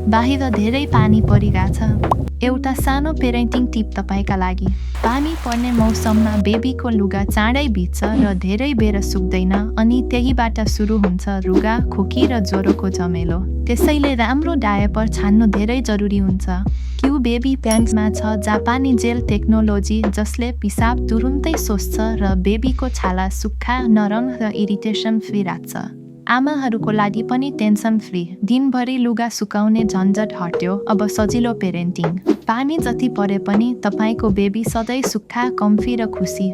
बाहिर धेरै पानी परिरहेछ। एउटा सानो पेरेन्टिङ टिप तपाईँका लागि। पानी पर्ने मौसममा बेबीको लुगा चाँडै भिज्छ र धेरै बेर सुक्दैन, अनि त्यहीबाट सुरु हुन्छ रुगा, खोकी र ज्वरोको झमेलो। त्यसैले राम्रो डायपर छान्नु धेरै जरुरी हुन्छ। क्यु बेबी प्यान्ट्समा छ जापानी जेल टेक्नोलोजी, जसले पिसाब तुरुन्तै सोच्छ र बेबीको छाला सुक्खा, नरम र इरिटेसन फ्री राख्छ। आमाहरूको लागि पनि टेन्सन फ्री। दिनभरि लुगा सुकाउने झन्झट हट्यो, अब सजिलो पेरेन्टिङ। पानी जति परे पनि तपाईँको बेबी सधैँ सुक्खा, कम्फी र खुसी।